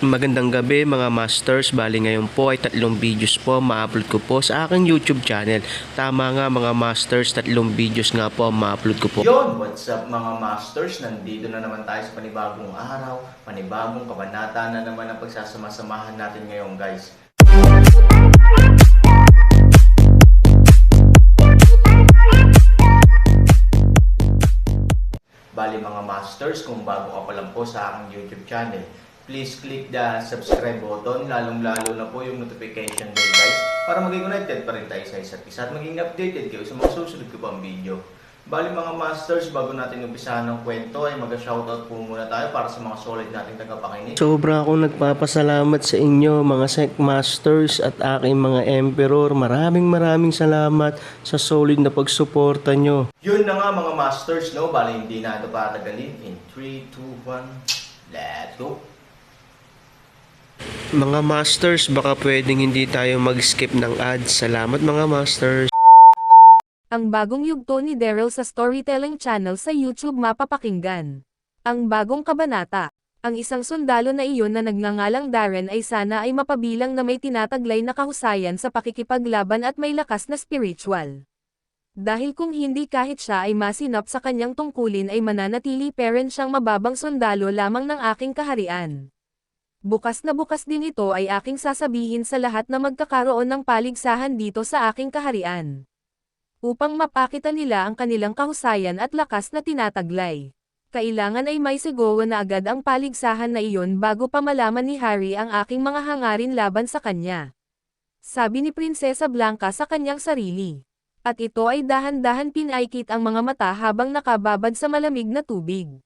Magandang gabi mga masters, bali ngayon po ay 3 videos po ma-upload ko po sa aking YouTube channel. Tama nga mga masters, 3 videos nga po ma-upload ko po. Yon, what's up mga masters? Nandito na naman tayo sa panibagong araw, panibagong kabanata na naman ang pagsasama-samahan natin ngayon guys. Bali mga masters, kung bago ka pa lang po sa aking YouTube channel, please click the subscribe button, lalong-lalo na po yung notification bell guys, para maging connected pa rin tayo sa isa't isa at maging updated kayo sa mga susunod ko pang video. Bali mga masters, bago natin umpisahan ng kwento ay mag-shoutout po muna tayo para sa mga solid nating tagapakinig. Sobra akong nagpapasalamat sa inyo mga Sec Masters at aking mga Emperor. Maraming salamat sa solid na pagsuporta nyo. Yun na nga mga masters, no? Bali hindi na ito patagalin. In 3, 2, 1, let's go! Mga masters, baka pwedeng hindi tayo mag-skip ng ads. Salamat mga masters. Ang bagong yugto ni Daryl sa storytelling channel sa YouTube mapapakinggan. Ang bagong kabanata. Ang isang sundalo na iyon na nagngangalang Darren ay sana ay mapabilang na may tinataglay na kahusayan sa pakikipaglaban at may lakas na spiritual. Dahil kung hindi kahit siya ay masinop sa kanyang tungkulin ay mananatili parent siyang mababang sundalo lamang ng aking kaharian. Bukas na bukas din ito ay aking sasabihin sa lahat na magkakaroon ng paligsahan dito sa aking kaharian. Upang mapakita nila ang kanilang kahusayan at lakas na tinataglay. Kailangan ay may sigawan na agad ang paligsahan na iyon bago pa malaman ni Harry ang aking mga hangarin laban sa kanya. Sabi ni Prinsesa Blanca sa kanyang sarili. At ito ay dahan-dahan pinaikit ang mga mata habang nakababad sa malamig na tubig.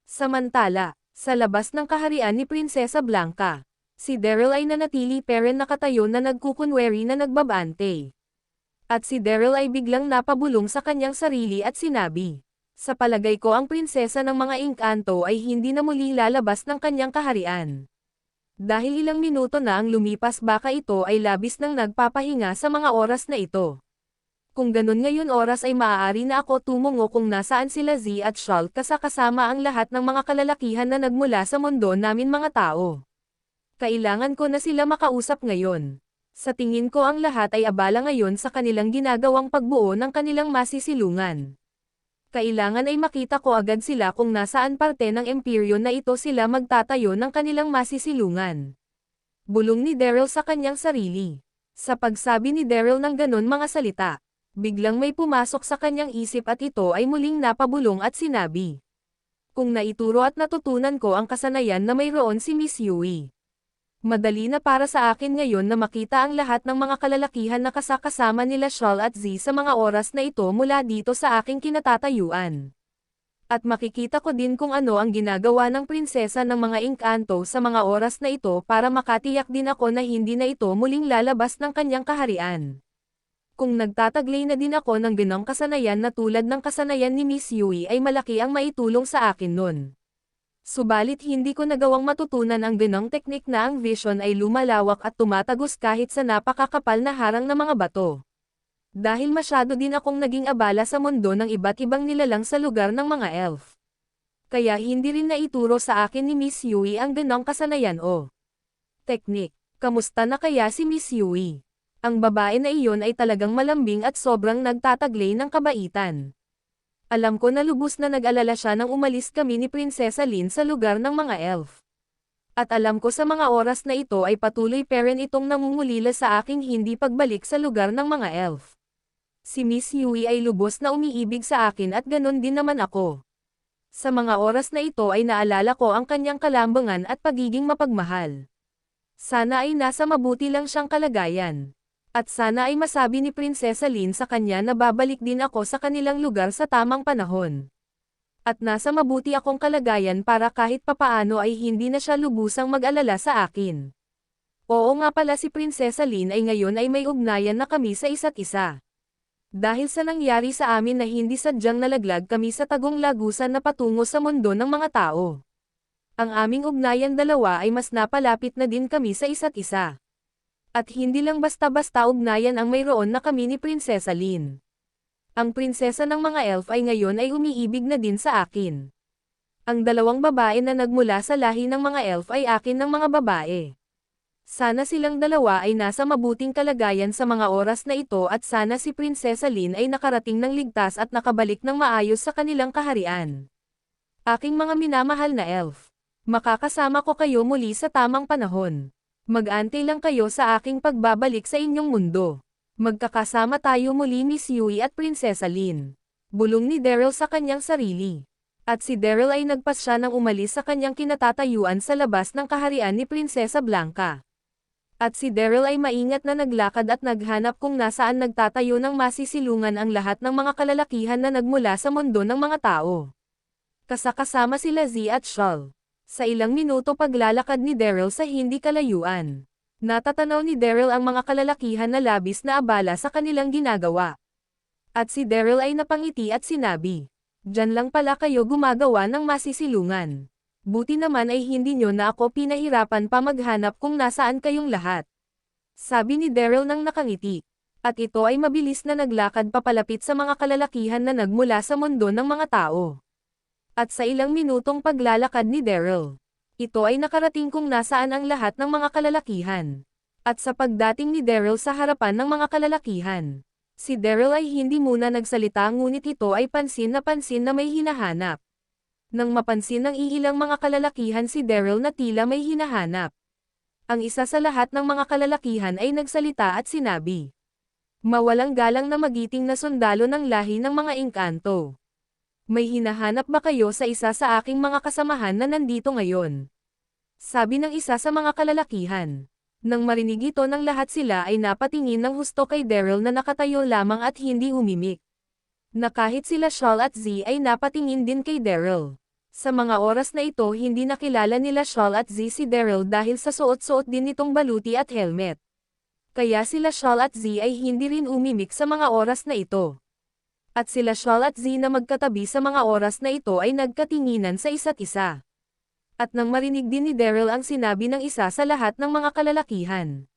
Samantala, sa labas ng kaharian ni Prinsesa Blanca, si Daryl ay nanatili parent nakatayo na nagkukunwari na nagbabante. At si Daryl ay biglang napabulong sa kanyang sarili at sinabi, sa palagay ko ang prinsesa ng mga engkanto ay hindi na muli lalabas ng kanyang kaharian. Dahil ilang minuto na ang lumipas baka ito ay labis nang nagpapahinga sa mga oras na ito. Kung ganun ngayon oras ay maaari na ako tumungo kung nasaan sila Z at Shulk kasama ang lahat ng mga kalalakihan na nagmula sa mundo namin mga tao. Kailangan ko na sila makausap ngayon. Sa tingin ko ang lahat ay abala ngayon sa kanilang ginagawang pagbuo ng kanilang masisilungan. Kailangan ay makita ko agad sila kung nasaan parte ng imperyo na ito sila magtatayo ng kanilang masisilungan. Bulong ni Daryl sa kanyang sarili. Sa pagsabi ni Daryl ng ganon mga salita, biglang may pumasok sa kanyang isip at ito ay muling napabulong at sinabi. Kung naituro at natutunan ko ang kasanayan na mayroon si Miss Yui. Madali na para sa akin ngayon na makita ang lahat ng mga kalalakihan na kasama nila Shul at Z sa mga oras na ito mula dito sa aking kinatatayuan. At makikita ko din kung ano ang ginagawa ng prinsesa ng mga engkanto sa mga oras na ito para makatiyak din ako na hindi na ito muling lalabas ng kanyang kaharian. Kung nagtataglay na din ako ng ganong kasanayan na tulad ng kasanayan ni Miss Yui ay malaki ang maitulong sa akin nun. Subalit hindi ko nagawang matutunan ang ganong teknik na ang vision ay lumalawak at tumatagos kahit sa napakakapal na harang ng mga bato. Dahil masyado din akong naging abala sa mundo ng iba't ibang nilalang sa lugar ng mga elf. Kaya hindi rin naituro sa akin ni Miss Yui ang ganong kasanayan o teknik. Kamusta na kaya si Miss Yui? Ang babae na iyon ay talagang malambing at sobrang nagtataglay ng kabaitan. Alam ko na lubos na nag-alala siya nang umalis kami ni Prinsesa Lin sa lugar ng mga elf. At alam ko sa mga oras na ito ay patuloy parent itong namumulila sa aking hindi pagbalik sa lugar ng mga elf. Si Miss Yui ay lubos na umiibig sa akin at ganon din naman ako. Sa mga oras na ito ay naalala ko ang kanyang kalambangan at pagiging mapagmahal. Sana ay nasa mabuti lang siyang kalagayan. At sana ay masabi ni Prinsesa Lin sa kanya na babalik din ako sa kanilang lugar sa tamang panahon. At nasa mabuti akong kalagayan para kahit papaano ay hindi na siya lubusang mag-alala sa akin. Oo nga pala si Prinsesa Lin ay ngayon ay may ugnayan na kami sa isa't isa. Dahil sa nangyari sa amin na hindi sadyang nalaglag kami sa tagong lagusan na patungo sa mundo ng mga tao. Ang aming ugnayan dalawa ay mas napalapit na din kami sa isa't isa. At hindi lang basta-basta ugnayan ang mayroon na kami ni Prinsesa Lin. Ang prinsesa ng mga elf ay ngayon ay umiibig na din sa akin. Ang dalawang babae na nagmula sa lahi ng mga elf ay akin ng mga babae. Sana silang dalawa ay nasa mabuting kalagayan sa mga oras na ito at sana si Prinsesa Lin ay nakarating ng ligtas at nakabalik ng maayos sa kanilang kaharian. Aking mga minamahal na elf, makakasama ko kayo muli sa tamang panahon. Mag-antay lang kayo sa aking pagbabalik sa inyong mundo. Magkakasama tayo muli Miss Yui at Prinsesa Lin. Bulong ni Daryl sa kanyang sarili. At si Daryl ay nagpasya ng umalis sa kanyang kinatatayuan sa labas ng kaharian ni Prinsesa Blanca. At si Daryl ay maingat na naglakad at naghanap kung nasaan nagtatayo ng masisilungan ang lahat ng mga kalalakihan na nagmula sa mundo ng mga tao. Kasakasama sila Z at Shawl. Sa ilang minuto paglalakad ni Daryl sa hindi kalayuan. Natatanaw ni Daryl ang mga kalalakihan na labis na abala sa kanilang ginagawa. At si Daryl ay napangiti at sinabi, "Diyan lang pala kayo gumagawa ng masisilungan. Buti naman ay hindi nyo na ako pinahirapan pa maghanap kung nasaan kayong lahat." Sabi ni Daryl nang nakangiti. At ito ay mabilis na naglakad papalapit sa mga kalalakihan na nagmula sa mundo ng mga tao. At sa ilang minutong paglalakad ni Daryl, ito ay nakarating kung nasaan ang lahat ng mga kalalakihan. At sa pagdating ni Daryl sa harapan ng mga kalalakihan, si Daryl ay hindi muna nagsalita ngunit ito ay pansin na may hinahanap. Nang mapansin ng iilang mga kalalakihan si Daryl na tila may hinahanap, ang isa sa lahat ng mga kalalakihan ay nagsalita at sinabi, "Mawalang galang na magiting na sundalo ng lahi ng mga engkanto. May hinahanap ba kayo sa isa sa aking mga kasamahan na nandito ngayon?" Sabi ng isa sa mga kalalakihan. Nang marinig ito ng lahat sila ay napatingin ng husto kay Daryl na nakatayo lamang at hindi umimik. Na kahit sila Shawl at Z ay napatingin din kay Daryl. Sa mga oras na ito hindi nakilala nila Shawl at Z si Daryl dahil sa suot-suot din nitong baluti at helmet. Kaya sila Shawl at Z ay hindi rin umimik sa mga oras na ito. At sila Shawl at Z na magkatabi sa mga oras na ito ay nagkatinginan sa isa't isa. At nang marinig din ni Daryl ang sinabi ng isa sa lahat ng mga kalalakihan,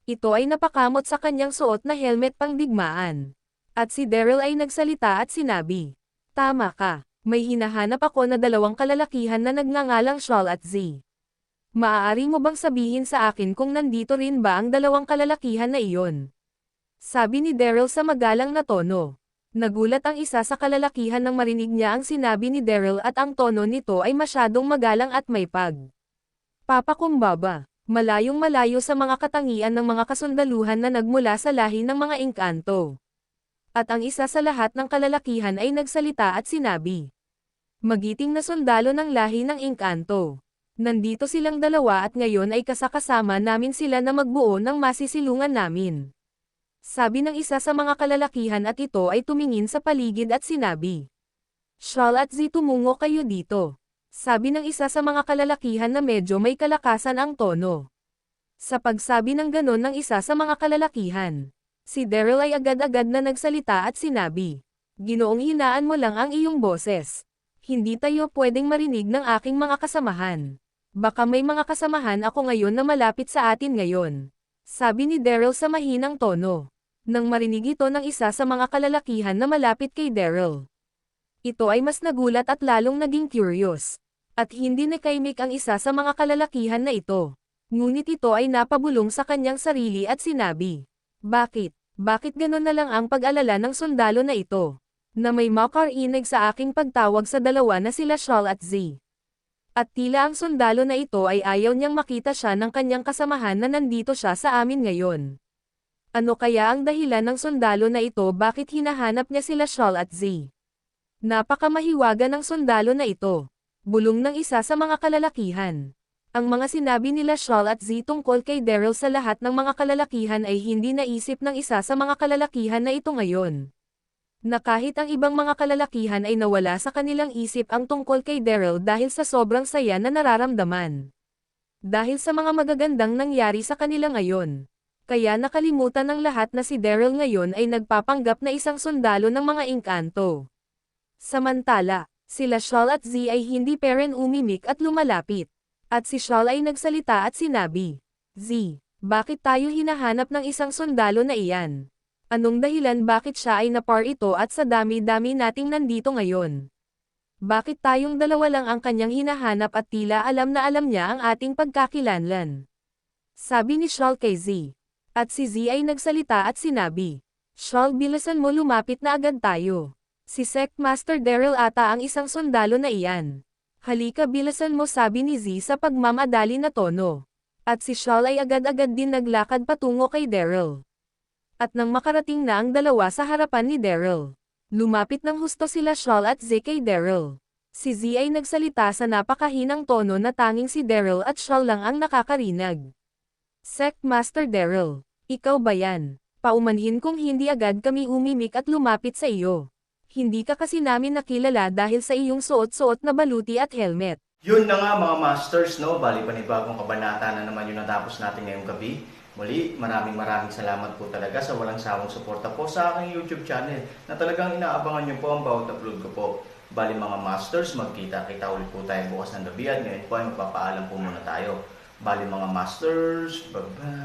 ito ay napakamot sa kanyang suot na helmet pangdigmaan. At si Daryl ay nagsalita at sinabi, "Tama ka, may hinahanap ako na dalawang kalalakihan na nagngangalang Shawl at Z. Maaari mo bang sabihin sa akin kung nandito rin ba ang dalawang kalalakihan na iyon?" Sabi ni Daryl sa magalang na tono. Nagulat ang isa sa kalalakihan nang marinig niya ang sinabi ni Daryl at ang tono nito ay masyadong magalang at may papakumbaba. Malayong malayo sa mga katangian ng mga kasundaluhan na nagmula sa lahi ng mga engkanto. At ang isa sa lahat ng kalalakihan ay nagsalita at sinabi, "Magiting na sundalo ng lahi ng engkanto. Nandito silang dalawa at ngayon ay kasakasama namin sila na magbuo ng masisilungan namin." Sabi ng isa sa mga kalalakihan at ito ay tumingin sa paligid at sinabi, "Shawl at Z, tumungo kayo dito." Sabi ng isa sa mga kalalakihan na medyo may kalakasan ang tono. Sa pagsabi ng ganon ng isa sa mga kalalakihan, si Daryl ay agad-agad na nagsalita at sinabi, "Ginoong, hinaan mo lang ang iyong boses. Hindi tayo pwedeng marinig ng aking mga kasamahan. Baka may mga kasamahan ako ngayon na malapit sa atin ngayon." Sabi ni Daryl sa mahinang tono. Nang marinig ito ng isa sa mga kalalakihan na malapit kay Daryl, ito ay mas nagulat at lalong naging curious. At hindi nakaimik ang isa sa mga kalalakihan na ito. Ngunit ito ay napabulong sa kanyang sarili at sinabi, "Bakit? Bakit ganon na lang ang pag-alala ng sundalo na ito? Na may makarinig sa aking pagtawag sa dalawa na sila Shawl at Z. At tila ang sundalo na ito ay ayaw niyang makita siya ng kanyang kasamahan na nandito siya sa amin ngayon. Ano kaya ang dahilan ng sundalo na ito, bakit hinahanap niya sila Shawl at Z? Napakamahiwaga ng sundalo na ito." Bulong ng isa sa mga kalalakihan. Ang mga sinabi nila Shawl at Z tungkol kay Daryl sa lahat ng mga kalalakihan ay hindi naisip ng isa sa mga kalalakihan na ito ngayon. Na kahit ang ibang mga kalalakihan ay nawala sa kanilang isip ang tungkol kay Daryl dahil sa sobrang saya na nararamdaman. Dahil sa mga magagandang nangyari sa kanila ngayon. Kaya nakalimutan ng lahat na si Daryl ngayon ay nagpapanggap na isang sundalo ng mga engkanto. Samantala, sila Shawl at Z ay hindi pa rin umimik at lumalapit. At si Shawl ay nagsalita at sinabi, "Z, bakit tayo hinahanap ng isang sundalo na iyan? Anong dahilan bakit siya ay napar ito at sa dami-dami nating nandito ngayon? Bakit tayong dalawa lang ang kanyang hinahanap at tila alam na alam niya ang ating pagkakilanlan? Sabi ni Shawl kay Z. At si Z ay nagsalita at sinabi, Shawl, bilisan mo, lumapit na agad tayo. Si Sect Master Daryl ata ang isang sundalo na iyan. Halika, bilisan mo, sabi ni Z sa pagmamadali na tono. At si Shawl ay agad-agad din naglakad patungo kay Daryl. At nang makarating na ang dalawa sa harapan ni Daryl, lumapit ng husto sila Shawl at Z kay Daryl. Si Z ay nagsalita sa napakahinang tono na tanging si Daryl at Shawl lang ang nakakarinig. Sect Master Daryl, ikaw ba yan? Paumanhin kung hindi agad kami umimik at lumapit sa iyo. Hindi ka kasi namin nakilala dahil sa iyong suot-suot na baluti at helmet. Yun na nga mga masters, no? Bali panibagong kabanata na naman yung natapos natin ngayong gabi. Muli, maraming salamat po talaga sa walang sawang suporta po sa aking YouTube channel na talagang inaabangan nyo po ang bawat upload ko po. Bali mga masters, magkita-kita ulit po tayo bukas ng gabi at ngayon po ay magpapaalam po muna tayo. Bali mga masters, bye-bye!